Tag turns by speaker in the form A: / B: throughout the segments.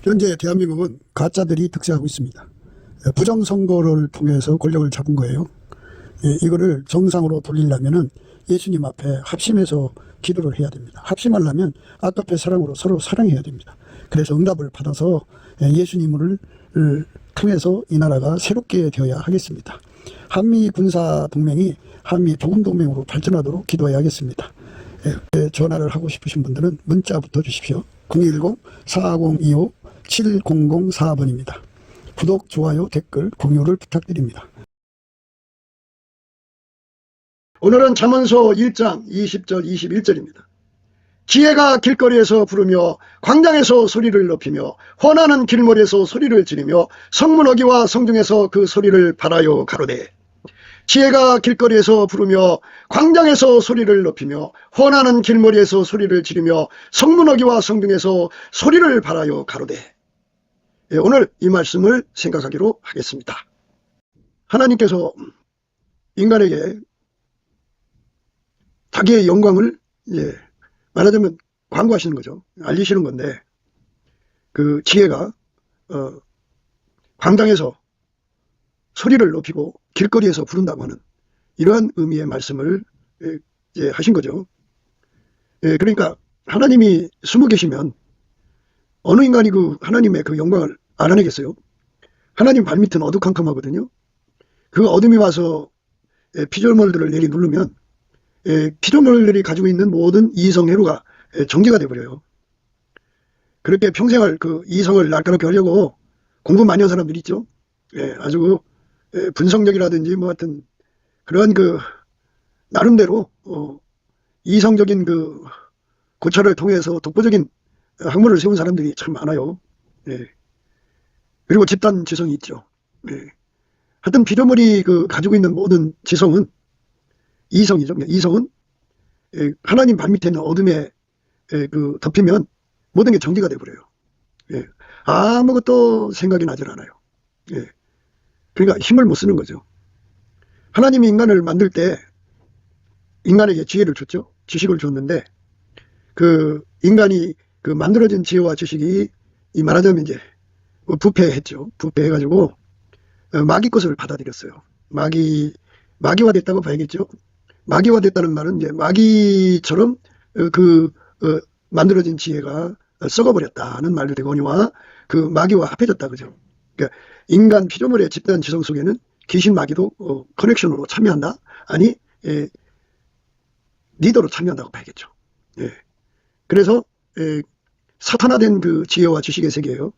A: 현재 대한민국은 가짜들이 득세하고 있습니다. 부정선거를 통해서 권력을 잡은 거예요. 이거를 정상으로 돌리려면 예수님 앞에 합심해서 기도를 해야 됩니다. 합심하려면 아까페 사랑으로 서로 사랑해야 됩니다. 그래서 응답을 받아서 예수님을 통해서 이 나라가 새롭게 되어야 하겠습니다. 한미 군사동맹이 한미 복음동맹으로 발전하도록 기도해야겠습니다. 전화를 하고 싶으신 분들은 문자부터 주십시오. 010-4525-7004번입니다. 구독, 좋아요, 댓글, 공유를 부탁드립니다. 오늘은 잠언서 1장 20절 21절입니다. 지혜가 길거리에서 부르며 광장에서 소리를 높이며 혼하는 길머리에서 소리를 지르며 성문어기와 성중에서 그 소리를 발하여 가로되. 지혜가 길거리에서 부르며 광장에서 소리를 높이며 혼하는 길머리에서 소리를 지르며 성문어기와 성중에서 소리를 발하여 가로되. 오늘 이 말씀을 생각하기로 하겠습니다. 하나님께서 인간에게 자기의 영광을 말하자면 광고하시는 거죠. 알리시는 건데, 그 지혜가 광장에서 소리를 높이고 길거리에서 부른다고 하는 이러한 의미의 말씀을 하신 거죠. 그러니까 하나님이 숨어 계시면 어느 인간이 그 하나님의 그 영광을 알아내겠어요? 하나님 발밑은 어두컴컴하거든요. 그 어둠이 와서 피조물들을 내리 누르면 피조물들이 가지고 있는 모든 이성회로가 정지가 돼버려요. 그렇게 평생을 그 이성을 날카롭게 하려고 공부 많이 한 사람들 있죠. 아주 분석력이라든지 뭐 하여튼 그런 그 나름대로 이성적인 그 고찰을 통해서 독보적인 학문을 세운 사람들이 참 많아요. 그리고 집단 지성이 있죠. 하여튼 피조물이 그 가지고 있는 모든 지성은 이성이죠. 이성은 하나님 발밑에 있는 어둠에 그 덮이면 모든 게 정지가 돼버려요. 아무것도 생각이 나질 않아요. 그러니까 힘을 못 쓰는 거죠. 하나님이 인간을 만들 때 인간에게 지혜를 줬죠. 지식을 줬는데 그 인간이 그 만들어진 지혜와 지식이 이 말하자면 이제 부패했죠. 부패해가지고 마귀 것을 받아들였어요. 마귀화 됐다고 봐야겠죠. 마귀화 됐다는 말은 이제 마귀처럼 만들어진 지혜가 썩어버렸다는 말도 되거니와 그 마귀와 합해졌다 그죠. 그러니까 인간 피조물의 집단 지성 속에는 귀신 마귀도 커넥션으로 참여한다. 아니 리더로 참여한다고 봐야겠죠. 그래서 사탄화된 그 지혜와 지식의 세계예요.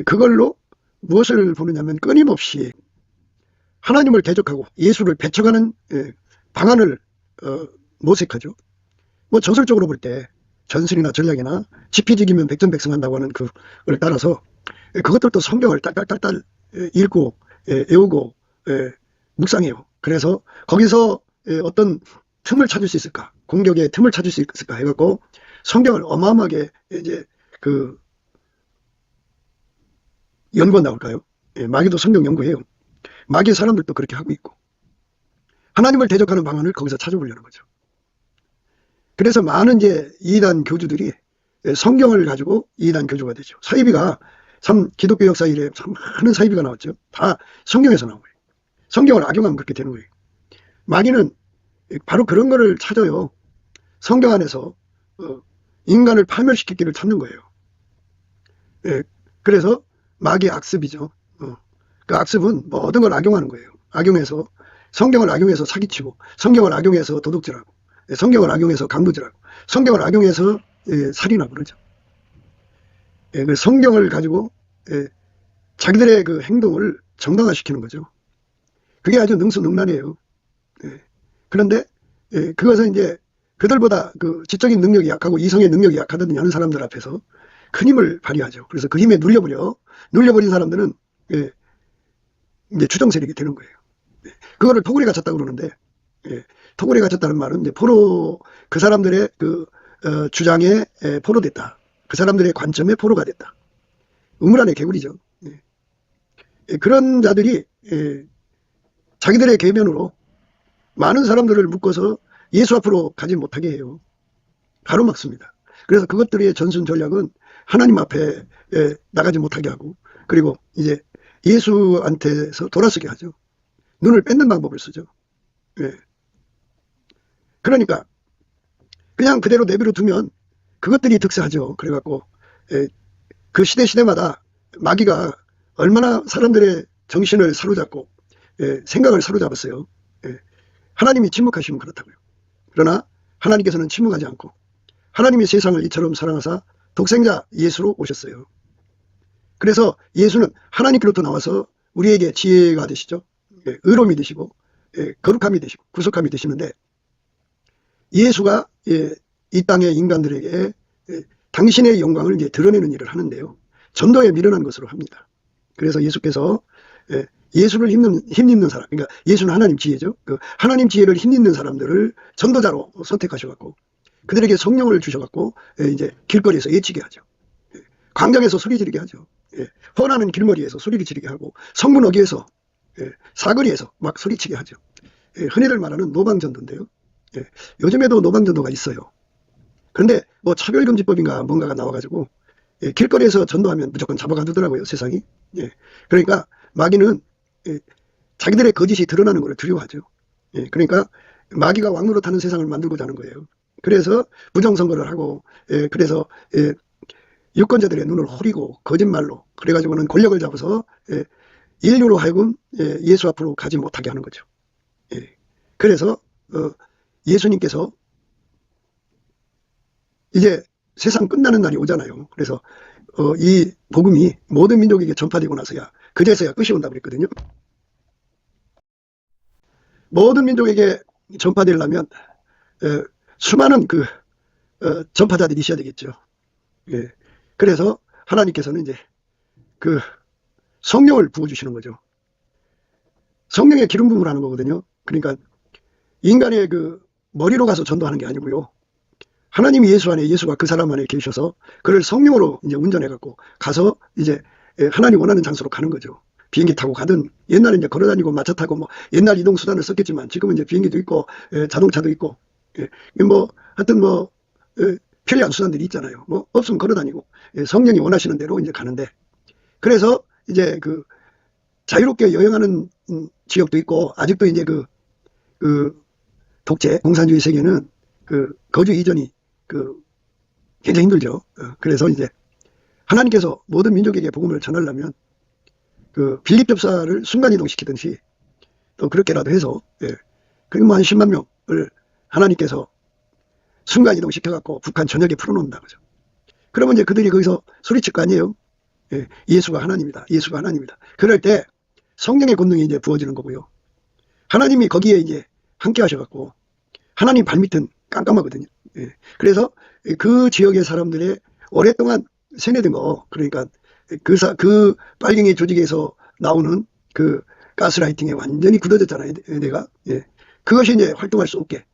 A: 그걸로 무엇을 보느냐면 끊임없이 하나님을 대적하고 예수를 배척하는 방안을 모색하죠. 뭐 전설적으로 볼 때 전술이나 전략이나 지피지기면 백전백승한다고 하는 그걸 따라서 그것들도 성경을 딸딸딸 읽고 외우고 묵상해요. 그래서 거기서 어떤 틈을 찾을 수 있을까, 공격의 틈을 찾을 수 있을까 해갖고 성경을 어마어마하게 이제 그 연구한다고 할까요? 마귀도 성경 연구해요. 마귀 사람들도 그렇게 하고 있고 하나님을 대적하는 방안을 거기서 찾아보려는 거죠. 그래서 많은 이제 이단 교주들이 성경을 가지고 이단 교주가 되죠. 사이비가 참 기독교 역사 이래 참 많은 사이비가 나왔죠. 다 성경에서 나온 거예요. 성경을 악용하면 그렇게 되는 거예요. 마귀는 바로 그런 거를 찾아요. 성경 안에서 인간을 파멸시키기를 찾는 거예요. 그래서 마귀의 악습이죠. 그 악습은 모든 걸 악용하는 거예요. 악용해서 성경을 악용해서 사기치고 성경을 악용해서 도둑질하고 성경을 악용해서 강도질하고 성경을 악용해서 살인하고 그러죠. 그 성경을 가지고 자기들의 그 행동을 정당화시키는 거죠. 그게 아주 능수능란이에요. 그런데 그것은 이제 그들보다 그 지적인 능력이 약하고 이성의 능력이 약하다든지 하는 사람들 앞에서 큰 힘을 발휘하죠. 그래서 그 힘에 눌려버린 사람들은 이제 추정 세력이 되는 거예요. 그거를 토굴에 갇혔다고 그러는데, 토굴에 갇혔다는 말은 이제 포로, 그 사람들의 그 주장에 포로됐다. 그 사람들의 관점에 포로가 됐다. 우물 안의 개구리죠. 그런 자들이 자기들의 계면으로 많은 사람들을 묶어서 예수 앞으로 가지 못하게 해요. 가로막습니다. 그래서 그것들의 전순 전략은 하나님 앞에 나가지 못하게 하고, 그리고 이제 예수한테서 돌아서게 하죠. 눈을 뺏는 방법을 쓰죠. 예. 그러니까 그냥 그대로 내버려 두면 그것들이 득세하죠. 그래갖고 그 시대마다 마귀가 얼마나 사람들의 정신을 사로잡고 생각을 사로잡았어요. 하나님이 침묵하시면 그렇다고요. 그러나 하나님께서는 침묵하지 않고 하나님이 세상을 이처럼 사랑하사 독생자 예수로 오셨어요. 그래서 예수는 하나님께로부터 나와서 우리에게 지혜가 되시죠. 의로움이 되시고 거룩함이 되시고 구속함이 되시는데, 예수가 이 땅의 인간들에게 당신의 영광을 이제 드러내는 일을 하는데요. 전도에 미련한 것으로 합니다. 그래서 예수께서 예수를 힘입는 사람, 그러니까 예수는 하나님 지혜죠. 그 하나님 지혜를 힘입는 사람들을 전도자로 선택하셔갖고 그들에게 성령을 주셔갖고 이제 길거리에서 예치게 하죠. 광장에서 소리 지르게 하죠. 훤하는 길머리에서 소리를 지르게 하고 성문 어귀에서 사거리에서 막 소리치게 하죠. 흔히들 말하는 노방전도인데요. 요즘에도 노방전도가 있어요. 그런데 뭐 차별금지법인가 뭔가가 나와가지고 길거리에서 전도하면 무조건 잡아가두더라고요, 세상이. 그러니까 마귀는 자기들의 거짓이 드러나는 걸 두려워하죠. 그러니까 마귀가 왕노릇하는 세상을 만들고자 하는 거예요. 그래서 부정선거를 하고 그래서 유권자들의 눈을 호리고 거짓말로 그래가지고는 권력을 잡아서 인류로 하여금 예수 앞으로 가지 못하게 하는 거죠. 그래서 예수님께서 이제 세상 끝나는 날이 오잖아요. 그래서 이 복음이 모든 민족에게 전파되고 나서야 그제서야 끝이 온다고 그랬거든요. 모든 민족에게 전파되려면 수많은 그 전파자들이 있어야 되겠죠. 그래서 하나님께서는 이제 그 성령을 부어주시는 거죠. 성령의 기름 부음을 하는 거거든요. 그러니까 인간의 그 머리로 가서 전도하는 게 아니고요. 하나님이 예수 안에, 예수가 그 사람 안에 계셔서 그를 성령으로 이제 운전해갖고 가서 이제 하나님 원하는 장소로 가는 거죠. 비행기 타고 가든, 옛날에 이제 걸어다니고 마차 타고 뭐 옛날 이동수단을 썼겠지만 지금은 이제 비행기도 있고 자동차도 있고 뭐 하여튼 뭐 편리한 수단들이 있잖아요. 뭐 없으면 걸어다니고 성령이 원하시는 대로 이제 가는데, 그래서 이제 그 자유롭게 여행하는 지역도 있고, 아직도 이제 그 독재 공산주의 세계는 그 거주 이전이 굉장히 힘들죠. 그래서 이제 하나님께서 모든 민족에게 복음을 전하려면 그 빌립 접사를 순간이동 시키듯이 또 그렇게라도 해서 그리고 한 10만 명을 하나님께서 순간이동 시켜갖고 북한 전역에 풀어놓는다 그죠. 그러면 이제 그들이 거기서 소리칠 거 아니에요. 예수가 하나님이다. 예수가 하나님이다. 그럴 때 성령의 권능이 이제 부어지는 거고요. 하나님이 거기에 이제 함께 하셔갖고 하나님 발밑은 깜깜하거든요. 그래서 그 지역의 사람들의 오랫동안 세뇌된 거, 그러니까 그 빨갱이 조직에서 나오는 그 가스라이팅에 완전히 굳어졌잖아요, 내가. 그것이 이제 활동할 수 없게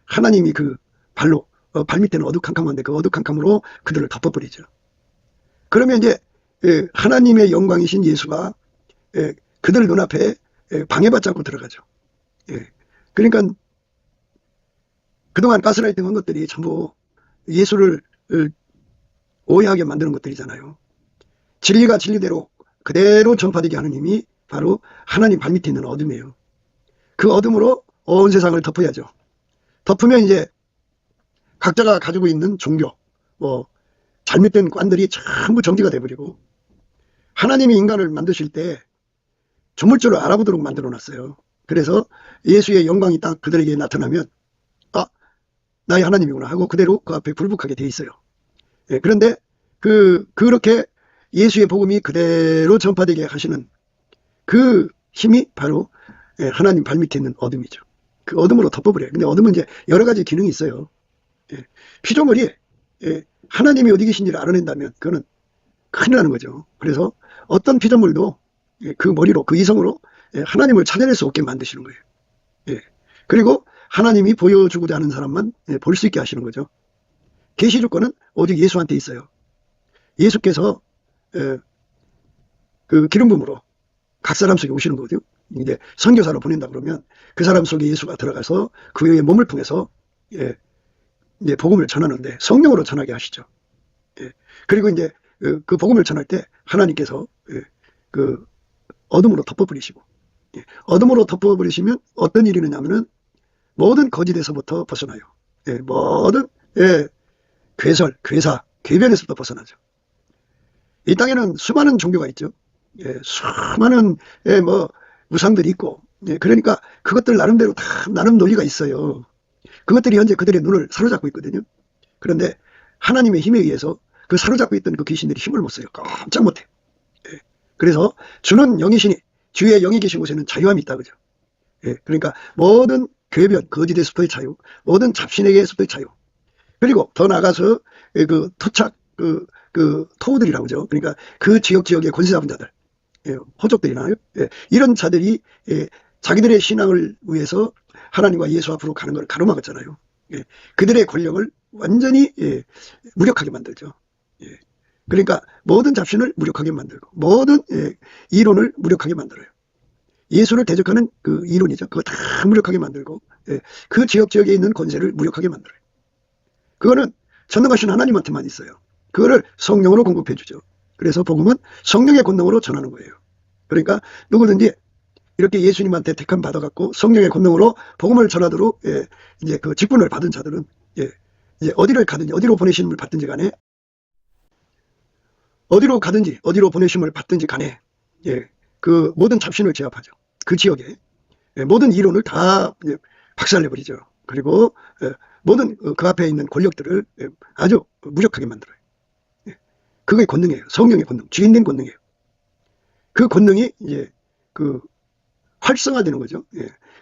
A: 하나님이 그 발로 발밑에는 어두캄캄한데 그 어두캄캄으로 그들을 덮어버리죠. 그러면 이제 하나님의 영광이신 예수가 그들 눈앞에 방해받지 않고 들어가죠. 그러니까 그동안 가스라이팅 한 것들이 전부 예수를 오해하게 만드는 것들이잖아요. 진리가 진리대로 그대로 전파되게 하는 힘이 바로 하나님 발밑에 있는 어둠이에요. 그 어둠으로 온 세상을 덮어야죠. 덮으면 이제 각자가 가지고 있는 종교, 뭐 잘못된 관들이 전부 정지가 돼버리고, 하나님이 인간을 만드실 때 조물주를 알아보도록 만들어 놨어요. 그래서 예수의 영광이 딱 그들에게 나타나면 나의 하나님이구나 하고 그대로 그 앞에 굴복하게 돼 있어요. 그런데 그렇게 예수의 복음이 그대로 전파되게 하시는 그 힘이 바로 하나님 발밑에 있는 어둠이죠. 그 어둠으로 덮어버려요. 근데 어둠은 이제 여러 가지 기능이 있어요. 피조물이 하나님이 어디 계신지를 알아낸다면 그거는 큰일 나는 거죠. 그래서 어떤 피조물도 그 머리로, 그 이성으로 하나님을 찾아낼 수 없게 만드시는 거예요. 그리고 하나님이 보여주고자 하는 사람만 볼 수 있게 하시는 거죠. 계시 주권은 오직 예수한테 있어요. 예수께서 그 기름 부음으로 각 사람 속에 오시는 거거든요. 이제 선교사로 보낸다 그러면 그 사람 속에 예수가 들어가서 그 위에 몸을 통해서 이제 복음을 전하는데 성령으로 전하게 하시죠. 그리고 이제 그 복음을 전할 때 하나님께서 그 어둠으로 덮어버리시고, 어둠으로 덮어버리시면 어떤 일이 있느냐면은 모든 거짓에서부터 벗어나요. 모든 괴설, 괴사, 궤변에서부터 벗어나죠. 이 땅에는 수많은 종교가 있죠. 수많은 뭐 우상들이 있고, 그러니까 그것들 나름대로 다 나름 논리가 있어요. 그것들이 현재 그들의 눈을 사로잡고 있거든요. 그런데 하나님의 힘에 의해서 그 사로잡고 있던 그 귀신들이 힘을 못 써요. 깜짝 못해. 그래서 주는 영이시니 주의 영이 계신 곳에는 자유함이 있다, 그죠? 그러니까 모든 궤변, 거짓에서부터의 자유, 모든 잡신에게서부터의 자유, 그리고 더 나아가서 그 토착, 그 토우들이라고 하죠. 그러니까 그 지역의 권세 잡은 자들, 호족들이나요? 이런 자들이 자기들의 신앙을 위해서 하나님과 예수 앞으로 가는 걸 가로막았잖아요. 그들의 권력을 완전히 무력하게 만들죠. 그러니까 모든 잡신을 무력하게 만들고 모든 이론을 무력하게 만들어요. 예수를 대적하는 그 이론이죠. 그거 다 무력하게 만들고 그 지역에 있는 권세를 무력하게 만들어요. 그거는 전능하신 하나님한테만 있어요. 그거를 성령으로 공급해 주죠. 그래서 복음은 성령의 권능으로 전하는 거예요. 그러니까 누구든지 이렇게 예수님한테 택함 받아갖고 성령의 권능으로 복음을 전하도록 이제 그 직분을 받은 자들은 이제 어디를 가든지 어디로 보내심을 받든지 간에 어디로 가든지 어디로 보내심을 받든지 간에 그 모든 잡신을 제압하죠. 그 지역에 모든 이론을 다 박살내버리죠. 그리고 모든 그 앞에 있는 권력들을 아주 무력하게 만들어요. 그게 권능이에요. 성령의 권능, 주인된 권능이에요. 그 권능이 이제 그 활성화되는 거죠.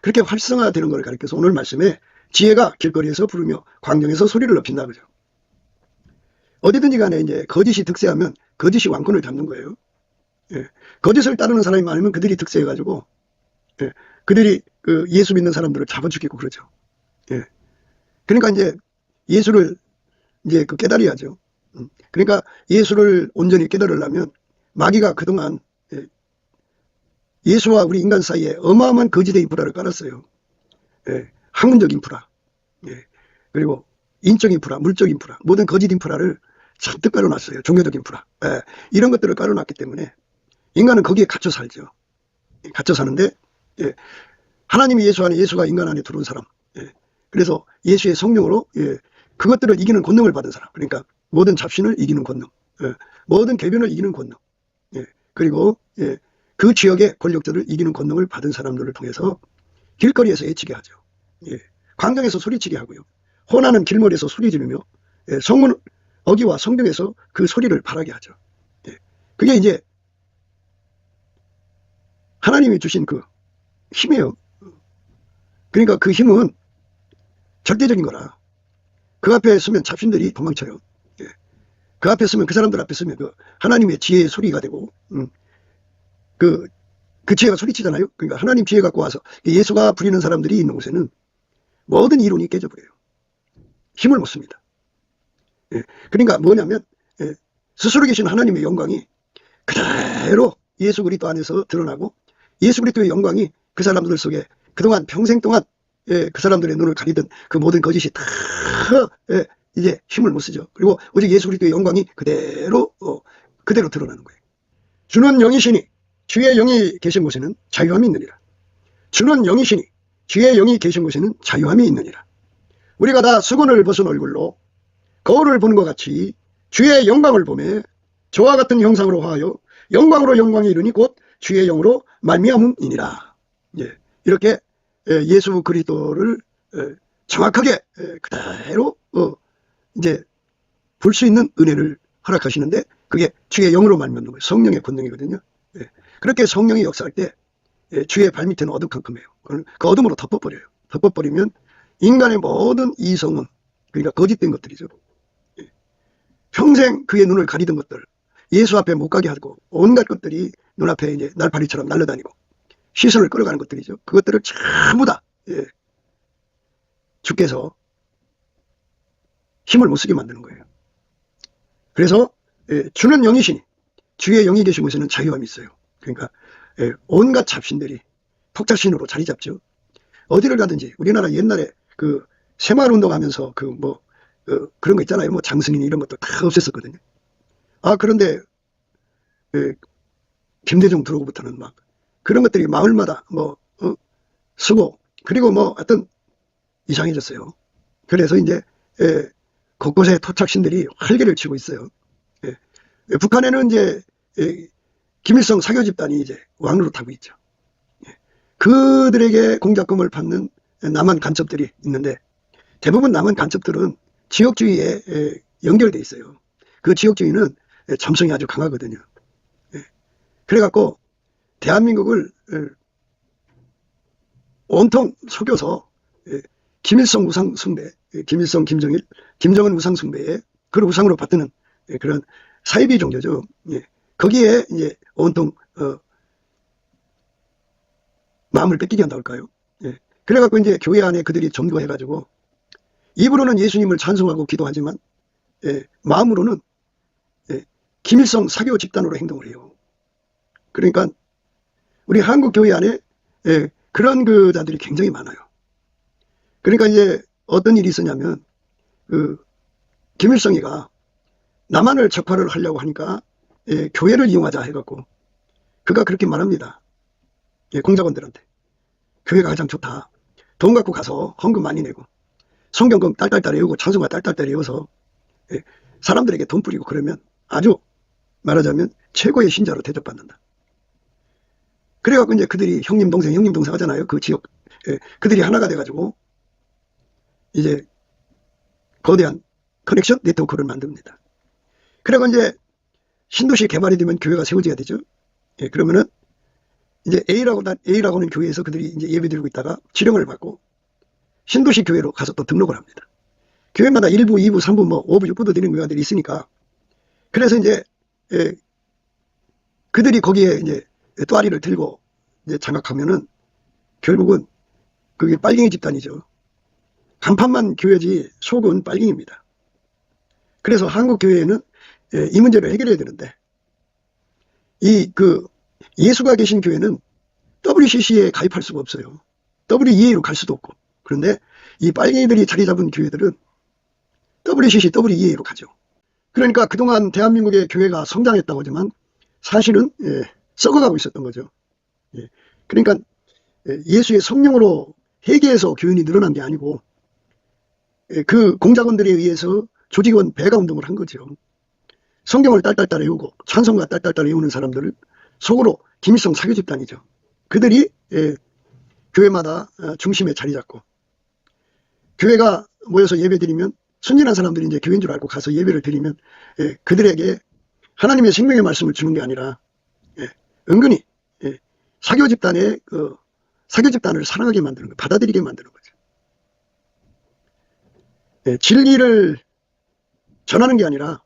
A: 그렇게 활성화되는 걸 가리켜서 오늘 말씀에 지혜가 길거리에서 부르며 광경에서 소리를 높인다, 그죠? 어디든지 간에 이제 거짓이 득세하면 거짓이 왕권을 잡는 거예요. 거짓을 따르는 사람이 많으면 그들이 득세해가지고 그들이 그 예수 믿는 사람들을 잡아 죽이고 그러죠. 그러니까 이제 예수를 이제 그 깨달아야죠. 그러니까 예수를 온전히 깨달으려면 마귀가 그동안 예수와 우리 인간 사이에 어마어마한 거짓의 인프라를 깔았어요. 학문적 인프라, 그리고 인적 인프라, 물적 인프라, 모든 거짓 인프라를 잔뜩 깔아놨어요. 종교적 인프라. 이런 것들을 깔아놨기 때문에 인간은 거기에 갇혀 살죠. 갇혀 사는데 하나님이 예수 안에, 예수가 인간 안에 들어온 사람, 그래서 예수의 성령으로 그것들을 이기는 권능을 받은 사람, 그러니까 모든 잡신을 이기는 권능, 모든 궤변을 이기는 권능, 그리고 그 지역의 권력들을 이기는 권능을 받은 사람들을 통해서 길거리에서 애치게 하죠. 광장에서 소리치게 하고요. 혼하는 길머리에서 소리 지르며 성문 어기와 성경에서 그 소리를 발하게 하죠. 그게 이제 하나님이 주신 그 힘이에요. 그러니까 그 힘은 절대적인 거라. 그 앞에 서면 잡신들이 도망쳐요. 그 앞에 서면, 그 사람들 앞에 서면 그 하나님의 지혜의 소리가 되고, 그 지혜가 소리치잖아요. 그러니까 하나님 지혜 갖고 와서 예수가 부리는 사람들이 있는 곳에는 모든 이론이 깨져버려요. 힘을 못 씁니다. 그러니까 뭐냐면 스스로 계신 하나님의 영광이 그대로 예수 그리스도 안에서 드러나고 예수 그리스도의 영광이 그 사람들 속에 그동안 평생 동안 그 사람들의 눈을 가리던 그 모든 거짓이 다 이제 힘을 못 쓰죠. 그리고 오직 예수 그리스도의 영광이 그대로 드러나는 거예요. 주는 영이시니 주의 영이 계신 곳에는 자유함이 있느니라. 주는 영이시니 주의 영이 계신 곳에는 자유함이 있느니라. 우리가 다 수건을 벗은 얼굴로 거울을 보는 것 같이 주의 영광을 보매 저와 같은 형상으로 화하여 영광으로 영광이 이르니 곧 주의 영으로 말미암음이니라. 이렇게 예수 그리스도를 정확하게 그대로 이제 볼 수 있는 은혜를 허락하시는데 그게 주의 영으로 말미암는 거예요. 성령의 권능이거든요. 그렇게 성령이 역사할 때 주의 발밑에는 어두컴컴해요. 그 어둠으로 덮어버려요. 덮어버리면 인간의 모든 이성은, 그러니까 거짓된 것들이죠. 평생 그의 눈을 가리던 것들, 예수 앞에 못 가게 하고 온갖 것들이 눈앞에 이제 날파리처럼 날아다니고 시선을 끌어가는 것들이죠. 그것들을 전부 다 주께서 힘을 못 쓰게 만드는 거예요. 그래서 주는 영이시니 주의 영이 계신 곳에는 자유함이 있어요. 그러니까 온갖 잡신들이 턱자신으로 자리 잡죠. 어디를 가든지 우리나라 옛날에 그 새마을 운동하면서 그런 거 있잖아요. 뭐 장승인 이런 것도 다 없앴었거든요. 그런데 김대중 들어오고부터는 막 그런 것들이 마을마다 쓰고, 그리고 하여튼 이상해졌어요. 그래서 이제 곳곳에 토착신들이 활개를 치고 있어요. 북한에는 이제 김일성 사교 집단이 이제 왕노릇하고 있죠. 그들에게 공작금을 받는 남한 간첩들이 있는데, 대부분 남한 간첩들은 지역주의에 연결돼 있어요. 그 지역주의는 점성이 아주 강하거든요. 그래갖고 대한민국을 온통 속여서 김일성 우상 숭배, 김일성, 김정일, 김정은 우상 숭배에 그걸 우상으로 받드는 그런 사이비 종교죠. 거기에 이제 온통 마음을 뺏기게 한다 할까요? 그래갖고 이제 교회 안에 그들이 점거해가지고 입으로는 예수님을 찬송하고 기도하지만 마음으로는 김일성 사교 집단으로 행동을 해요. 그러니까 우리 한국 교회 안에 그런 그 자들이 굉장히 많아요. 그러니까 이제 어떤 일이 있었냐면 김일성이가 남한을 적화를 하려고 하니까 교회를 이용하자 해갖고 그가 그렇게 말합니다. 공작원들한테 교회가 가장 좋다. 돈 갖고 가서 헌금 많이 내고 성경금 딸딸딸 외우고 찬송가 딸딸딸 외워서 사람들에게 돈 뿌리고 그러면 아주 말하자면 최고의 신자로 대접받는다. 그래갖고 이제 그들이 형님 동생 하잖아요. 그 지역 그들이 하나가 돼가지고 이제 거대한 커넥션 네트워크를 만듭니다. 그리고 이제 신도시 개발이 되면 교회가 세워져야 되죠. 그러면은 이제 A라고는 교회에서 그들이 이제 예배드리고 있다가 지령을 받고 신도시 교회로 가서 또 등록을 합니다. 교회마다 1부, 2부, 3부, 5부, 6부도 되는 교회들이 있으니까. 그래서 이제 그들이 거기에 이제 또아리를 들고 이제 장악하면은 결국은 그게 빨갱이 집단이죠. 간판만 교회지 속은 빨갱이입니다. 그래서 한국 교회에는 이 문제를 해결해야 되는데 예수가 계신 교회는 WCC에 가입할 수가 없어요. WEA로 갈 수도 없고. 그런데 이 빨갱이들이 자리 잡은 교회들은 WCC, WEA로 가죠. 그러니까 그동안 대한민국의 교회가 성장했다고 하지만 사실은 썩어가고 있었던 거죠. 그러니까 예수의 성령으로 회개해서 교인이 늘어난 게 아니고 그 공작원들에 의해서 조직원 배가 운동을 한 거죠. 성경을 딸딸딸 외우고 찬송가 딸딸딸 외우는 사람들을 속으로 김일성 사교 집단이죠. 그들이 교회마다 중심에 자리 잡고 교회가 모여서 예배 드리면 순진한 사람들이 이제 교회인 줄 알고 가서 예배를 드리면 그들에게 하나님의 생명의 말씀을 주는 게 아니라 은근히 사교 집단의 사교 집단을 사랑하게 만드는 거예요. 받아들이게 만드는 거죠. 진리를 전하는 게 아니라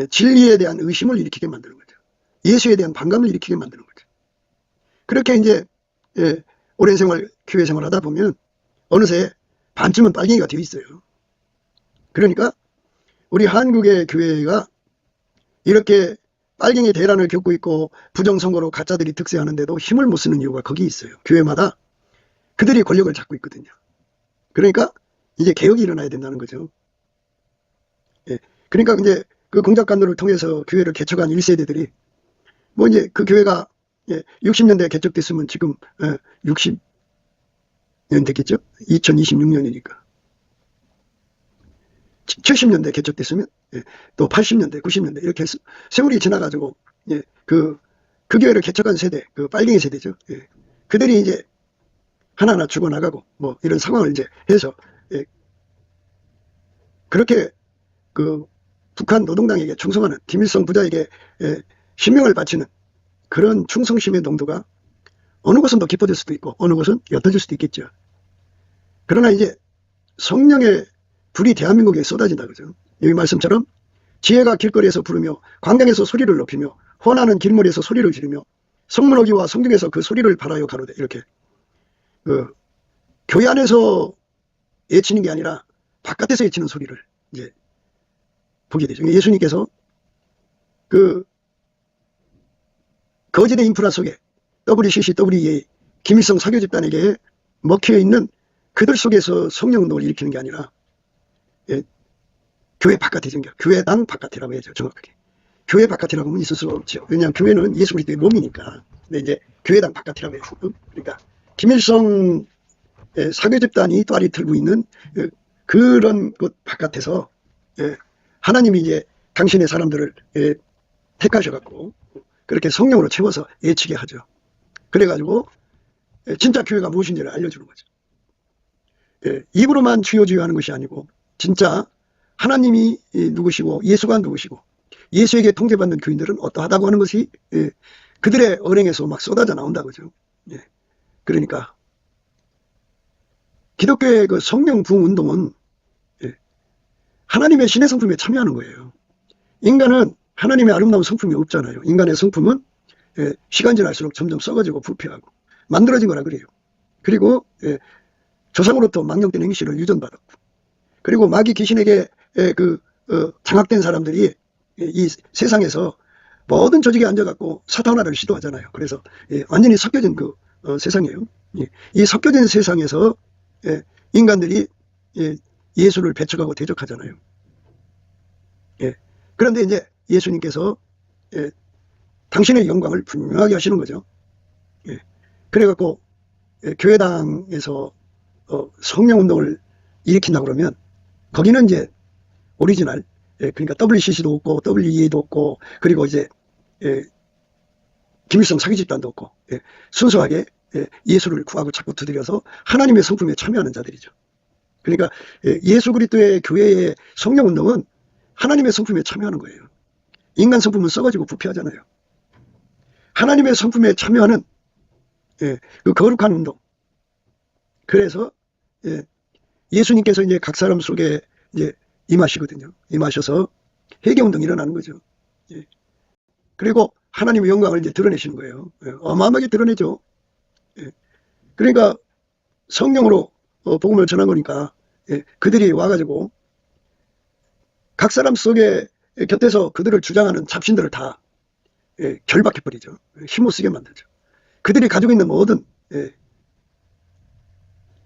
A: 진리에 대한 의심을 일으키게 만드는 거죠. 예수에 대한 반감을 일으키게 만드는 거죠. 그렇게 이제 오랜 생활 교회 생활하다 보면 어느새 반쯤은 빨갱이가 되어 있어요. 그러니까 우리 한국의 교회가 이렇게 빨갱이 대란을 겪고 있고 부정선거로 가짜들이 득세하는데도 힘을 못 쓰는 이유가 거기 있어요. 교회마다 그들이 권력을 잡고 있거든요. 그러니까 이제 개혁이 일어나야 된다는 거죠. 그러니까 이제 그 공작관들을 통해서 교회를 개척한 1세대들이 이제 그 교회가 60년대에 개척됐으면 지금 60년 됐겠죠? 2026년이니까. 70년대 개척됐으면 또 80년대, 90년대 이렇게 세월이 지나가지고 그 교회를 개척한 세대, 그 빨갱이 세대죠. 그들이 이제 하나하나 죽어나가고 이런 상황을 이제 해서 그렇게 그 북한 노동당에게 충성하는 김일성 부자에게 신명을 바치는 그런 충성심의 농도가 어느 곳은 더 깊어질 수도 있고 어느 곳은 옅어질 수도 있겠죠. 그러나 이제 성령의 불이 대한민국에 쏟아진다 그죠. 여기 말씀처럼 지혜가 길거리에서 부르며 광장에서 소리를 높이며 혼하는 길머리에서 소리를 지르며 성문어기와 성중에서 그 소리를 발하여 가로되 이렇게 교회 안에서 외치는 게 아니라 바깥에서 외치는 소리를 이제 보게 되죠. 예수님께서 그 거짓의 인프라 속에 WCC, WEA, 김일성 사교 집단에게 먹혀 있는 그들 속에서 성령 운동을 일으키는 게 아니라 교회 바깥에 생겨 교회당 바깥이라고 해야죠. 정확하게 교회 바깥이라고는 있을 수가 없죠. 왜냐하면 교회는 예수 그리스도의 몸이니까. 근데 이제 교회당 바깥이라고 해요. 그러니까 김일성 사교 집단이 또아리 들고 있는 그런 곳 바깥에서 하나님이 이제 당신의 사람들을 택하셔갖고 그렇게 성령으로 채워서 예치게 하죠. 그래가지고 진짜 교회가 무엇인지를 알려주는 거죠. 입으로만 주여 주여 하는 것이 아니고 진짜 하나님이 누구시고 예수가 누구시고 예수에게 통제받는 교인들은 어떠하다고 하는 것이 그들의 언행에서 막 쏟아져 나온다 그죠. 그러니까 기독교의 그 성령 부흥 운동은 하나님의 신의 성품에 참여하는 거예요. 인간은 하나님의 아름다운 성품이 없잖아요. 인간의 성품은 시간 지날수록 점점 썩어지고 부패하고 만들어진 거라 그래요. 그리고 조상으로부터 망령된 행실을 유전받았고 그리고 마귀 귀신에게 장악된 사람들이 이 세상에서 모든 조직에 앉아갖고 사탄화를 시도하잖아요. 그래서 완전히 섞여진 세상이에요. 이 섞여진 세상에서 인간들이 예수를 배척하고 대적하잖아요. 그런데 이제 예수님께서 당신의 영광을 분명하게 하시는 거죠. 그래갖고 교회당에서 성령운동을 일으킨다 그러면 거기는 이제 오리지널 그러니까 WCC도 없고 WEA도 없고 그리고 이제 김일성 사기 집단도 없고 순수하게 예수를 구하고 자꾸 두드려서 하나님의 성품에 참여하는 자들이죠. 그러니까 예수 그리스도의 교회의 성령운동은 하나님의 성품에 참여하는 거예요. 인간 성품은 썩어지고 부패하잖아요. 하나님의 성품에 참여하는 그 거룩한 운동. 그래서 예수님께서 이제 각 사람 속에 이제 임하시거든요. 임하셔서 회개운동이 일어나는 거죠. 그리고 하나님의 영광을 이제 드러내시는 거예요. 어마어마하게 드러내죠. 그러니까 성령으로 복음을 전한 거니까 그들이 와가지고 각 사람 속에 곁에서 그들을 주장하는 잡신들을 다 결박해버리죠. 힘못 쓰게 만들죠. 그들이 가지고 있는 모든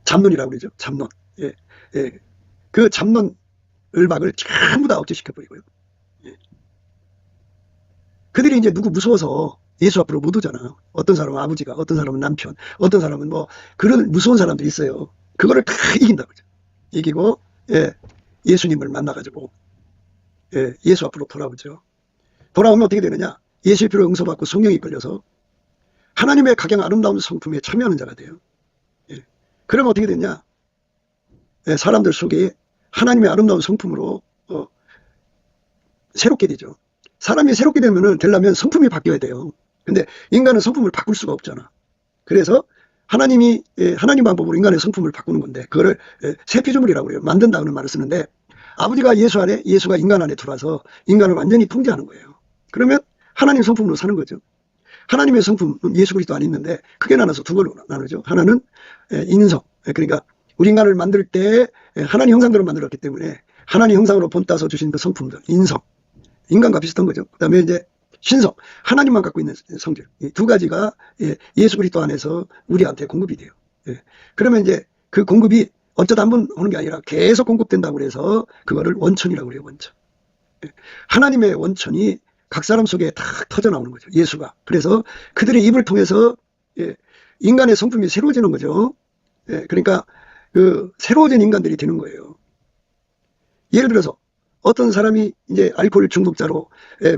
A: 잡론이라고 그러죠. 잡론. 그 잡론 을박을 전부 다 억제시켜버리고요. 그들이 이제 누구 무서워서 예수 앞으로 못 오잖아. 어떤 사람은 아버지가, 어떤 사람은 남편, 어떤 사람은 뭐 그런 무서운 사람들이 있어요. 그거를 다 이긴다고 그러죠. 이기고 예수님을 만나가지고 예수 앞으로 돌아오죠. 돌아오면 어떻게 되느냐? 예수의 피로 응서받고 성령이 걸려서 하나님의 각양 아름다운 성품에 참여하는 자가 돼요. 그러면 어떻게 되냐? 사람들 속에 하나님의 아름다운 성품으로 새롭게 되죠. 사람이 새롭게 되려면 성품이 바뀌어야 돼요. 근데 인간은 성품을 바꿀 수가 없잖아. 그래서 하나님 방법으로 인간의 성품을 바꾸는 건데 그거를 새 피조물이라고 그래요. 만든다는 말을 쓰는데 아버지가 예수 안에 예수가 인간 안에 들어와서 인간을 완전히 통제하는 거예요. 그러면 하나님 성품으로 사는 거죠. 하나님의 성품은 예수 그리스도 안에 있는데 크게 나눠서 두 걸로 나누죠. 하나는 인성. 그러니까 우리 인간을 만들 때 하나님 형상대로 만들었기 때문에 하나님 형상으로 본따서 주신 그 성품들, 인성. 인간과 비슷한 거죠. 그 다음에 이제 신성. 하나님만 갖고 있는 성질. 이 두 가지가 예수 그리스도 안에서 우리한테 공급이 돼요. 그러면 이제 그 공급이 어쩌다 한번 오는 게 아니라 계속 공급된다고 그래서 그거를 원천이라고 그래요. 원천. 하나님의 원천이 각 사람 속에 탁 터져 나오는 거죠. 예수가. 그래서 그들의 입을 통해서 인간의 성품이 새로워지는 거죠. 그러니까 그 새로워진 인간들이 되는 거예요. 예를 들어서 어떤 사람이 이제 알코올 중독자로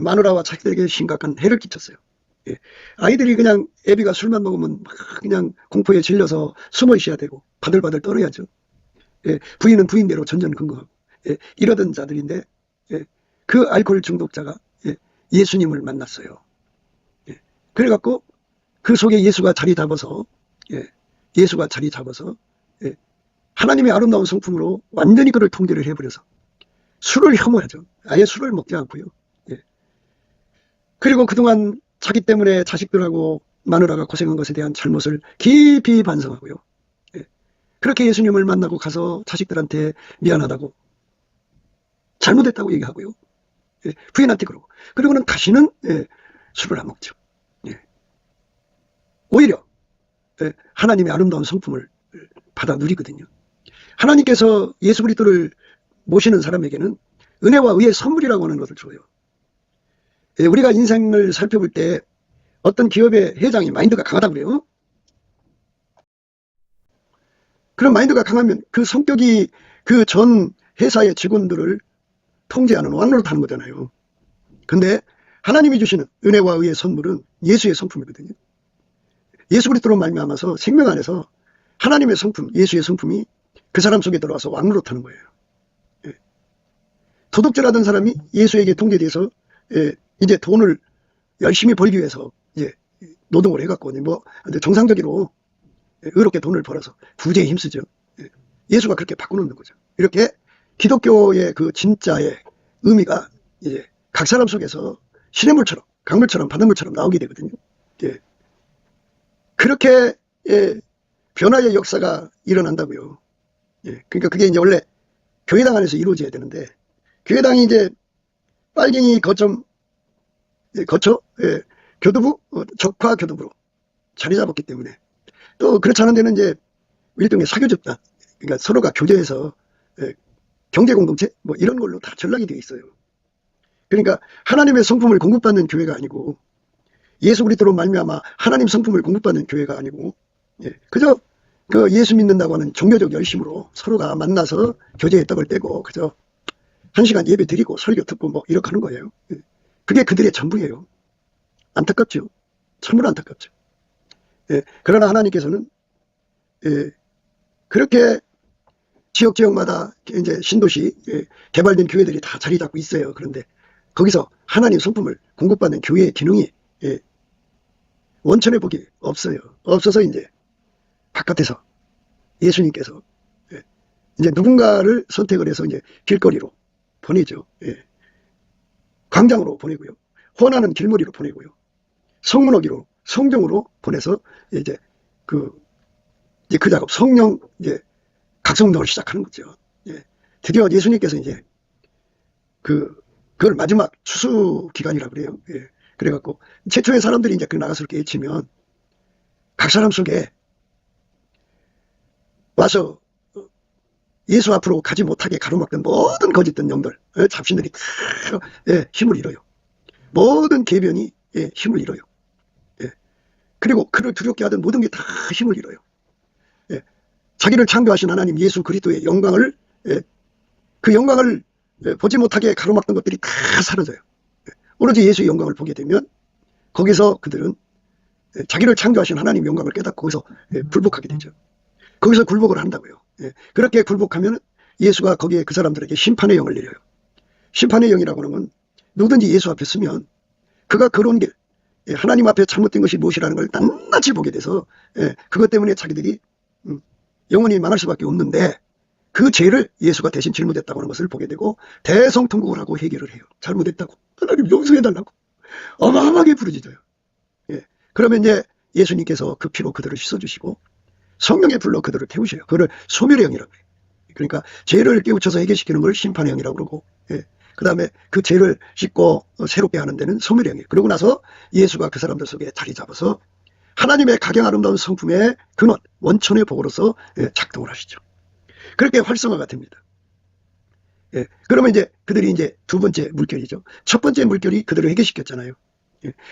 A: 마누라와 자식들에게 심각한 해를 끼쳤어요. 아이들이 그냥 애비가 술만 먹으면 막 그냥 공포에 질려서 숨어 있어야 되고 바들바들 떨어야죠. 부인은 부인대로 전전긍긍하고 이러던 자들인데 그 알코올 중독자가 예수님을 만났어요. 그래갖고 그 속에 예수가 자리 잡아서 하나님의 아름다운 성품으로 완전히 그를 통제를 해버려서 술을 혐오하죠. 아예 술을 먹지 않고요. 그리고 그동안 자기 때문에 자식들하고 마누라가 고생한 것에 대한 잘못을 깊이 반성하고요. 그렇게 예수님을 만나고 가서 자식들한테 미안하다고 잘못했다고 얘기하고요. 부인한테 그러고 그리고는 다시는 술을 안 먹죠. 오히려 하나님의 아름다운 성품을 받아 누리거든요. 하나님께서 예수 그리스도를 모시는 사람에게는 은혜와 의의 선물이라고 하는 것을 줘요. 우리가 인생을 살펴볼 때 어떤 기업의 회장이 마인드가 강하다고 그래요. 그런 마인드가 강하면 그 성격이 그 전 회사의 직원들을 통제하는 왕노릇 하는 거잖아요. 근데 하나님이 주시는 은혜와 의의 선물은 예수의 성품이거든요. 예수 그리스도로 말미암아서 생명 안에서 하나님의 성품, 예수의 성품이 그 사람 속에 들어와서 왕노릇 하는 거예요. 도둑질하던 사람이 예수에게 통제돼서 이제 돈을 열심히 벌기 위해서 이제 노동을 해갖고 뭐 정상적으로 의롭게 돈을 벌어서 부재에 힘쓰죠. 예수가 그렇게 바꿔놓는 거죠. 이렇게 기독교의 그 진짜의 의미가 이제 각 사람 속에서 시냇물처럼, 강물처럼, 바닷물처럼 나오게 되거든요. 그렇게 변화의 역사가 일어난다고요. 그러니까 그게 이제 원래 교회당 안에서 이루어져야 되는데, 교회당이 이제 빨갱이 거점, 거쳐, 교두부, 적화 교두부로 자리 잡았기 때문에, 또 그렇지 않은 데는 이제 일종의 사교 집단, 그러니까 서로가 교제해서 경제 공동체 뭐 이런 걸로 다 전락이 되어 있어요. 그러니까 하나님의 성품을 공급받는 교회가 아니고, 예수 그리스도로 말미암아 하나님 성품을 공급받는 교회가 아니고, 그저 그 예수 믿는다고 하는 종교적 열심으로 서로가 만나서 교제의 떡을 떼고 그저 1시간 예배 드리고 설교 듣고 뭐 이렇게 하는 거예요. 그게 그들의 전부예요. 안타깝죠. 참으로 안타깝죠. 그러나 하나님께서는 그렇게 지역마다 이제 신도시 개발된 교회들이 다 자리 잡고 있어요. 그런데 거기서 하나님 성품을 공급받는 교회의 기능이 원천해 보기 없어요. 없어서 이제 바깥에서 예수님께서 이제 누군가를 선택을 해서 이제 길거리로 보내죠. 광장으로 보내고요. 혼하는 길머리로 보내고요. 성문어기로 성경으로 보내서 이제 그 작업 성령 이제 각성운동을 시작하는 거죠. 드디어 예수님께서 이제 그걸 마지막 추수 기간이라고 그래요. 그래갖고 최초의 사람들이 이제 그 나가서 이렇게 외치면 각 사람 속에 와서 예수 앞으로 가지 못하게 가로막던 모든 거짓된 영들, 잡신들이 다 힘을 잃어요. 모든 계변이 힘을 잃어요. 그리고 그를 두렵게 하던 모든 게 다 힘을 잃어요. 자기를 창조하신 하나님 예수 그리스도의 영광을, 그 영광을 보지 못하게 가로막던 것들이 다 사라져요. 오로지 예수의 영광을 보게 되면 거기서 그들은 자기를 창조하신 하나님 영광을 깨닫고 거기서 굴복하게 되죠. 거기서 굴복을 한다고요. 그렇게 굴복하면 예수가 거기에 그 사람들에게 심판의 영을 내려요. 심판의 영이라고 하는 건 누구든지 예수 앞에 서면 그가 걸어온 길, 하나님 앞에 잘못된 것이 무엇이라는 걸 낱낱이 보게 돼서 그것 때문에 자기들이 영원히 망할 수밖에 없는데 그 죄를 예수가 대신 짊어졌다고 하는 것을 보게 되고 대성통곡을 하고 해결을 해요. 잘못했다고. 하나님 용서해달라고. 어마어마하게 부르짖어요. 그러면 이제 예수님께서 그 피로 그들을 씻어주시고 성령의 불로 그들을 태우셔요. 그걸 소멸의 영이라고 해요. 그러니까 죄를 깨우쳐서 해결시키는 걸 심판의 영이라고 그러고, 그 다음에 그 죄를 씻고 새롭게 하는 데는 소멸의 영이에요. 그러고 나서 예수가 그 사람들 속에 자리 잡아서 하나님의 가경 아름다운 성품의 근원, 원천의 복으로서 작동을 하시죠. 그렇게 활성화가 됩니다. 그러면 이제 그들이 이제 두 번째 물결이죠. 첫 번째 물결이 그들을 해결시켰잖아요.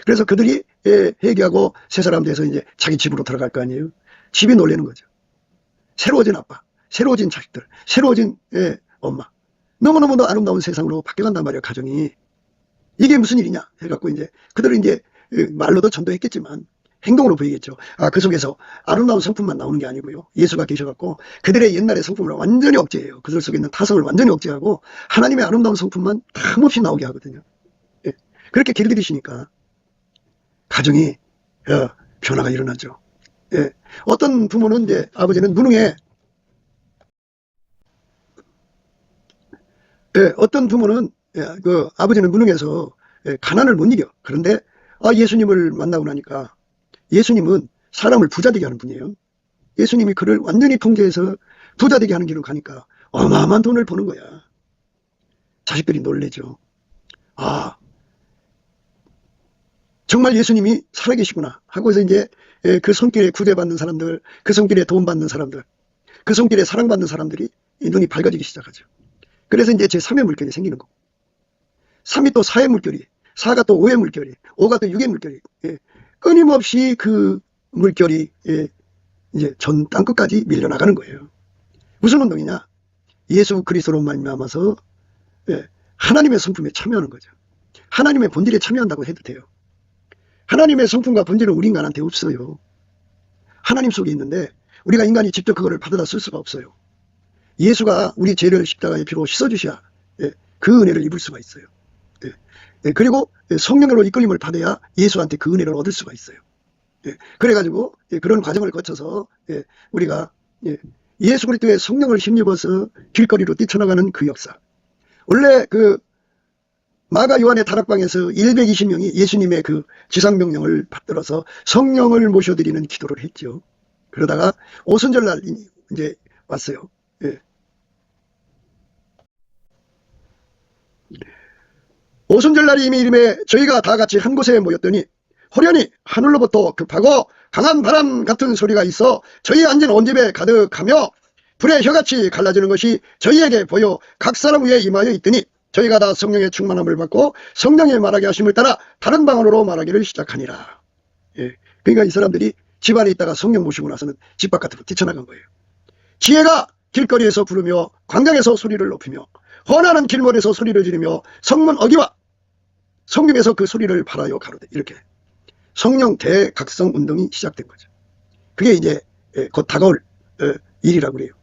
A: 그래서 그들이 회개하고 새 사람 돼서 이제 자기 집으로 들어갈 거 아니에요. 집이 놀라는 거죠. 새로워진 아빠, 새로워진 자식들, 새로워진 엄마. 너무너무도 아름다운 세상으로 바뀌어간단 말이에요, 가정이. 이게 무슨 일이냐 해갖고 이제 그들은 이제 말로도 전도했겠지만 행동으로 보이겠죠. 그 속에서 아름다운 성품만 나오는 게 아니고요. 예수가 계셔갖고 그들의 옛날의 성품을 완전히 억제해요. 그들 속에 있는 타성을 완전히 억제하고 하나님의 아름다운 성품만 탐없이 나오게 하거든요. 그렇게 길들이시니까 가정이 변화가 일어나죠. 어떤 부모는 이제 아버지는 무능해. 어떤 부모는 그 아버지는 무능해서 가난을 못 이겨. 그런데 예수님을 만나고 나니까 예수님은 사람을 부자되게 하는 분이에요. 예수님이 그를 완전히 통제해서 부자되게 하는 길로 가니까 어마어마한 돈을 버는 거야. 자식들이 놀래죠. 정말 예수님이 살아계시구나 하고서 이제 그 손길에 구제받는 사람들, 그 손길에 도움받는 사람들, 그 손길에 사랑받는 사람들이 눈이 밝아지기 시작하죠. 그래서 이제 제3의 물결이 생기는 거고, 3이 또 4의 물결이, 4가 또 5의 물결이, 5가 또 6의 물결이, 예. 끊임없이 그 물결이, 예, 이제 전 땅끝까지 밀려나가는 거예요. 무슨 운동이냐? 예수 그리스도로 말미암아서, 예, 하나님의 성품에 참여하는 거죠. 하나님의 본질에 참여한다고 해도 돼요. 하나님의 성품과 본질은 우리 인간한테 없어요. 하나님 속에 있는데 우리가 인간이 직접 그거를 받아다 쓸 수가 없어요. 예수가 우리 죄를 십자가의 피로 씻어주셔야, 예, 그 은혜를 입을 수가 있어요. 예, 예, 그리고 성령으로 이끌림을 받아야 예수한테 그 은혜를 얻을 수가 있어요. 예, 그래가지고, 예, 그런 과정을 거쳐서, 예, 우리가, 예, 예수 그리스도의 성령을 힘입어서 길거리로 뛰쳐나가는 그 역사. 원래 그 마가 요한의 다락방에서 120명이 예수님의 그 지상명령을 받들어서 성령을 모셔드리는 기도를 했죠. 그러다가 오순절날 이제 왔어요. 예. 오순절날이 이미 이름에 저희가 다 같이 한 곳에 모였더니 호련히 하늘로부터 급하고 강한 바람 같은 소리가 있어 저희 앉은 온 집에 가득하며 불의 혀같이 갈라지는 것이 저희에게 보여 각 사람 위에 임하여 있더니 저희가 다 성령의 충만함을 받고 성령의 말하게 하심을 따라 다른 방언으로 말하기를 시작하니라. 예. 그러니까 이 사람들이 집 안에 있다가 성령 모시고 나서는 집 바깥으로 뛰쳐나간 거예요. 지혜가 길거리에서 부르며 광장에서 소리를 높이며 헌하는 길몰에서 소리를 지르며 성문 어기와 성중에서 그 소리를 발하여 가로되, 이렇게 성령 대각성 운동이 시작된 거죠. 그게 이제 곧 다가올 일이라고 그래요.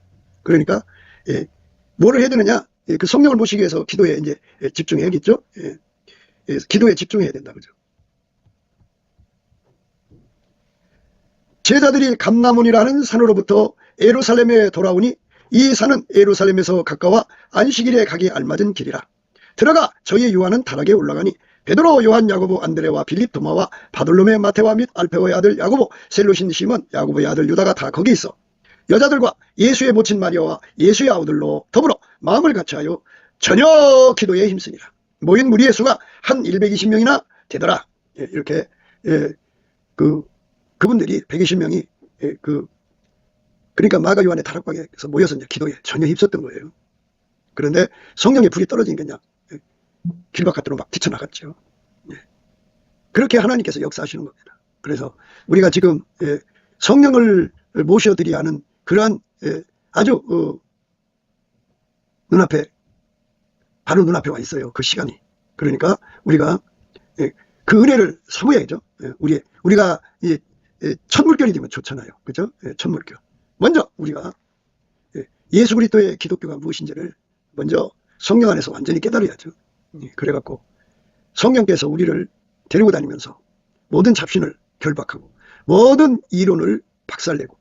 A: 그러니까 뭐를 해야 되느냐? 그 성령을 모시기 위해서 기도에 이제 집중해야겠죠. 기도에 집중해야 된다, 그죠? 제자들이 감나문이라는 산으로부터 예루살렘에 돌아오니 이 산은 예루살렘에서 가까워 안식일에 가기 알맞은 길이라. 들어가 저희 요한은 다락에 올라가니 베드로, 요한, 야고보, 안드레와 빌립, 도마와 바돌로메, 마테와 및 알페오의 아들 야고보, 셀로신 시몬, 야고보의 아들 유다가 다 거기 있어 여자들과 예수의 모친 마리아와 예수의 아우들로 더불어 마음을 같이하여 저녁 기도에 힘쓰니라. 모인 무리의 수가 한 120명이나 되더라. 이렇게 그분들이 120명이 그러니까 마가 요한의 다락방에서 모여서 이제 기도에 전혀 힘썼던 거예요. 그런데 성령의 불이 떨어지니까 길 바깥으로 막 뛰쳐나갔죠. 그렇게 하나님께서 역사하시는 겁니다. 그래서 우리가 지금 성령을 모셔드려야 하는 그러한 아주 눈앞에, 바로 눈앞에 와 있어요. 그 시간이. 그러니까 우리가 그 은혜를 사모해야죠. 우리가 첫 물결이 되면 좋잖아요. 그죠? 첫 물결. 먼저 우리가 예수 그리스도의 기독교가 무엇인지를 먼저 성령 안에서 완전히 깨달아야죠. 그래갖고 성령께서 우리를 데리고 다니면서 모든 잡신을 결박하고 모든 이론을 박살내고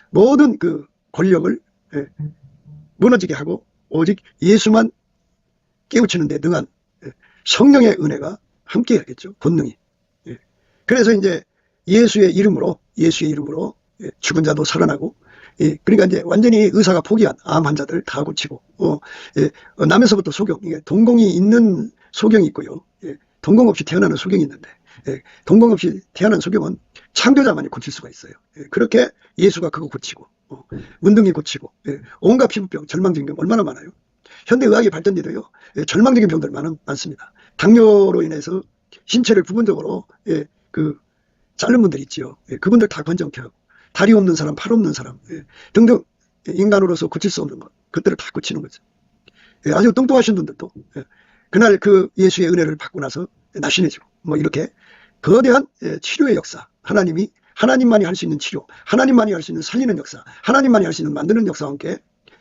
A: 모든 그 권력을 무너지게 하고 오직 예수만 깨우치는 데 능한 성령의 은혜가 함께 해야겠죠. 본능이. 그래서 이제 예수의 이름으로 죽은 자도 살아나고, 그러니까 이제 완전히 의사가 포기한 암 환자들 다 고치고, 남에서부터 소경, 이게 동공이 있는 소경이 있고요. 동공 없이 태어나는 소경이 있는데, 동공 없이 태어난 소경은 창조자만이 고칠 수가 있어요. 그렇게 예수가 그거 고치고, 문둥이 고치고, 온갖 피부병, 절망적인 병 얼마나 많아요. 현대 의학이 발전돼도요, 절망적인 병들 많습니다. 당뇨로 인해서 신체를 부분적으로 자른 분들 있지요. 그분들 다 건정케 하고, 다리 없는 사람, 팔 없는 사람 등등 인간으로서 고칠 수 없는 것, 그것들을 다 고치는 거죠. 아주 뚱뚱하신 분들도 그날 그 예수의 은혜를 받고 나서 날씬해지고, 뭐 이렇게 거대한 치료의 역사, 하나님만이 할 수 있는 치료, 하나님만이 할 수 있는 살리는 역사, 하나님만이 할 수 있는 만드는 역사와 함께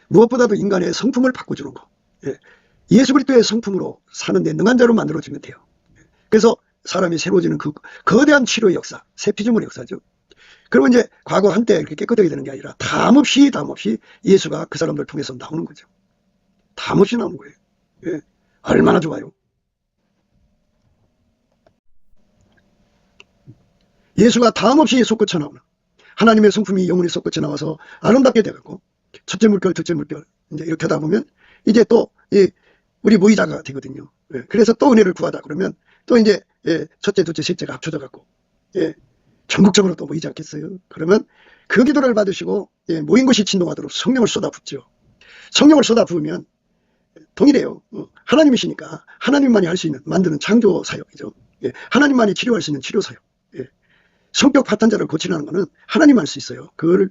A: 무엇보다도 인간의 성품을 바꿔주는 거, 예수 그리스도의 성품으로 사는데 능한 자로 만들어주면 돼요. 그래서 사람이 새로워지는 그 거대한 치료의 역사, 새 피조물의 역사죠. 그리고 이제 과거 한때 이렇게 깨끗하게 되는 게 아니라 담없이 예수가 그 사람들 통해서 나오는 거죠. 담없이 나오는 거예요. 얼마나 좋아요. 예수가 담없이 솟구쳐 나오는 하나님의 성품이 영혼이 솟구쳐 나와서 아름답게 돼갖고 첫째 물결, 둘째 물결 이제 이렇게 하다 보면 이제 또 우리 모이자가 되거든요. 그래서 또 은혜를 구하다 그러면 또 이제 첫째, 둘째, 셋째가 합쳐져 갖고 전국적으로 또 모이지 않겠어요. 그러면 그 기도를 받으시고 모인 곳이 진동하도록 성령을 쏟아붓죠. 성령을 쏟아부으면 동일해요. 하나님이시니까 하나님만이 할 수 있는 만드는 창조 사역이죠. 예, 하나님만이 치료할 수 있는 치료 사역. 예, 성격 파탄자를 고치라는 것은 하나님 할 수 있어요. 그걸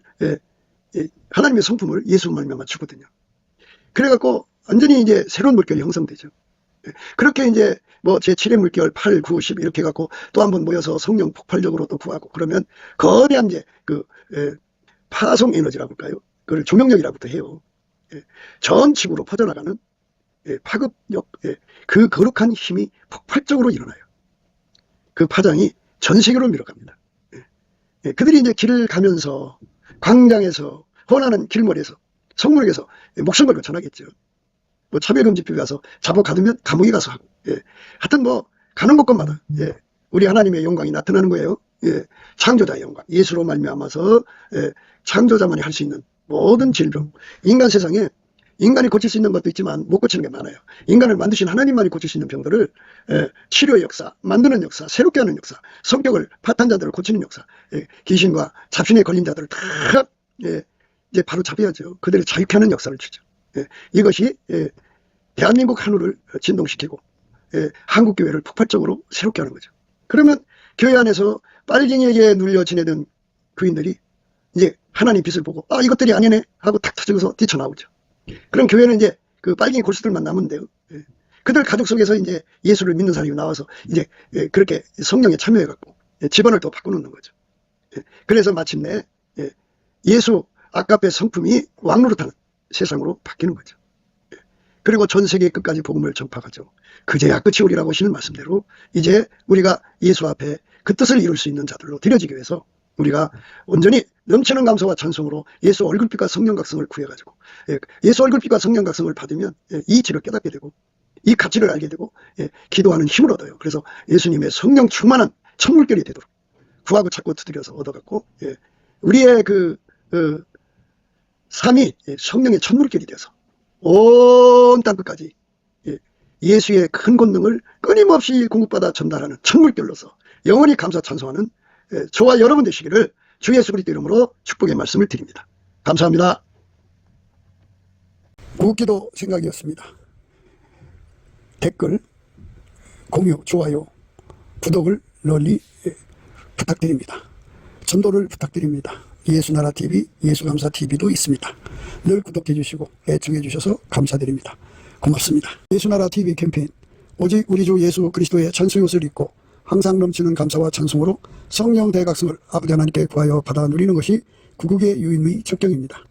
A: 하나님의 성품을 예수 말미암아 주거든요. 그래갖고 완전히 이제 새로운 물결이 형성되죠. 예, 그렇게 이제 뭐 제7의 물결 8, 9, 10 이렇게 갖고 또 한번 모여서 성령 폭발적으로 또 구하고 그러면 거대한 이제 파송 에너지라고 할까요? 그걸 조명력이라고도 해요. 예, 전 지구로 퍼져나가는 파급력, 그 거룩한 힘이 폭발적으로 일어나요. 그 파장이 전 세계로 밀어갑니다. 그들이 이제 길을 가면서 광장에서 헌하는 길거리에서 성문에서 목숨 걸고 전하겠죠. 뭐 차별금지법에 가서 잡아 가두면 감옥에 가서 하고, 하여튼 뭐 가는 곳곳마다 우리 하나님의 영광이 나타나는 거예요. 창조자의 영광, 예수로 말미암아서 창조자만이 할 수 있는 모든 질병, 인간 세상에 인간이 고칠 수 있는 것도 있지만 못 고치는 게 많아요. 인간을 만드신 하나님만이 고칠 수 있는 병들을 치료의 역사, 만드는 역사, 새롭게 하는 역사, 성격을 파탄자들을 고치는 역사, 귀신과 잡신에 걸린 자들을 다 이제 바로 잡아야죠. 그들을 자유케 하는 역사를 주죠. 이것이 대한민국 하늘을 진동시키고 한국 교회를 폭발적으로 새롭게 하는 거죠. 그러면 교회 안에서 빨갱이에게 눌려 지내던 교인들이 이제 하나님 빛을 보고 이것들이 아니네 하고 탁 터져서 뛰쳐나오죠. 그럼 교회는 이제 그 빨갱이 골수들만 남으면 돼요. 그들 가족 속에서 이제 예수를 믿는 사람이 나와서 이제 그렇게 성령에 참여해갖고 집안을 또 바꿔놓는 거죠. 그래서 마침내 예수 아까페 성품이 왕노릇하는 세상으로 바뀌는 거죠. 그리고 전 세계 끝까지 복음을 전파하죠. 그제야 끝이 오리라고 하시는 말씀대로 이제 우리가 예수 앞에 그 뜻을 이룰 수 있는 자들로 드려지기 위해서 우리가 온전히 넘치는 감사와 찬송으로 예수 얼굴빛과 성령 각성을 구해가지고 예수 얼굴빛과 성령 각성을 받으면 이 이치를 깨닫게 되고 이 가치를 알게 되고 기도하는 힘을 얻어요. 그래서 예수님의 성령 충만한 천물결이 되도록 구하고 찾고 두드려서 얻어갖고 우리의 삶이 성령의 천물결이 돼서 온 땅끝까지 예수의 큰 권능을 끊임없이 공급받아 전달하는 천물결로서 영원히 감사 찬송하는 저와 여러분 되시기를 주 예수 그리스도 이름으로 축복의 말씀을 드립니다. 감사합니다. 구기도 생각이었습니다. 댓글, 공유, 좋아요, 구독을 널리 부탁드립니다. 전도를 부탁드립니다. 예수나라TV, 예수감사TV도 있습니다. 늘 구독해 주시고 애청해 주셔서 감사드립니다. 고맙습니다. 예수나라TV 캠페인, 오직 우리 주 예수 그리스도의 찬송옷을 입고 항상 넘치는 감사와 찬송으로 성령 대각성을 아버지 하나님께 구하여 받아 누리는 것이 구국의 유인의 적경입니다.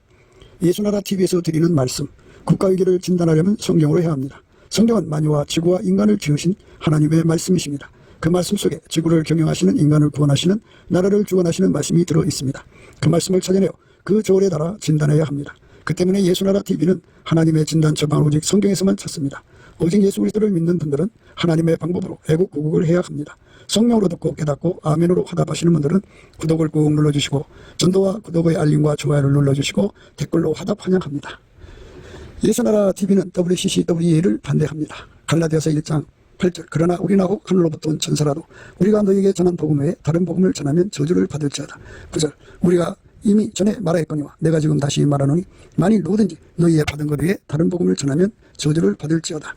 A: 예수나라TV에서 드리는 말씀, 국가위기를 진단하려면 성경으로 해야 합니다. 성경은 만유와 지구와 인간을 지으신 하나님의 말씀이십니다. 그 말씀 속에 지구를 경영하시는, 인간을 구원하시는, 나라를 주관하시는 말씀이 들어 있습니다. 그 말씀을 찾아내어 그 조언에 따라 진단해야 합니다. 그 때문에 예수나라TV는 하나님의 진단 처방을 오직 성경에서만 찾습니다. 오직 예수 그리스도를 믿는 분들은 하나님의 방법으로 애국 구국을 해야 합니다. 성령으로 듣고 깨닫고 아멘으로 화답하시는 분들은 구독을 꾹 눌러주시고 전도와 구독의 알림과 좋아요를 눌러주시고 댓글로 화답 환영합니다. 예수나라TV는 WCCWA를 반대합니다. 갈라디아서 1장 8절, 그러나 우리나고 하늘로부터 온 천사라도 우리가 너희에게 전한 복음 외에 다른 복음을 전하면 저주를 받을지어다. 9절, 우리가 이미 전에 말하였거니와 내가 지금 다시 말하노니 만일 누구든지 너희의 받은 것 외에 다른 복음을 전하면 저주를 받을지어다.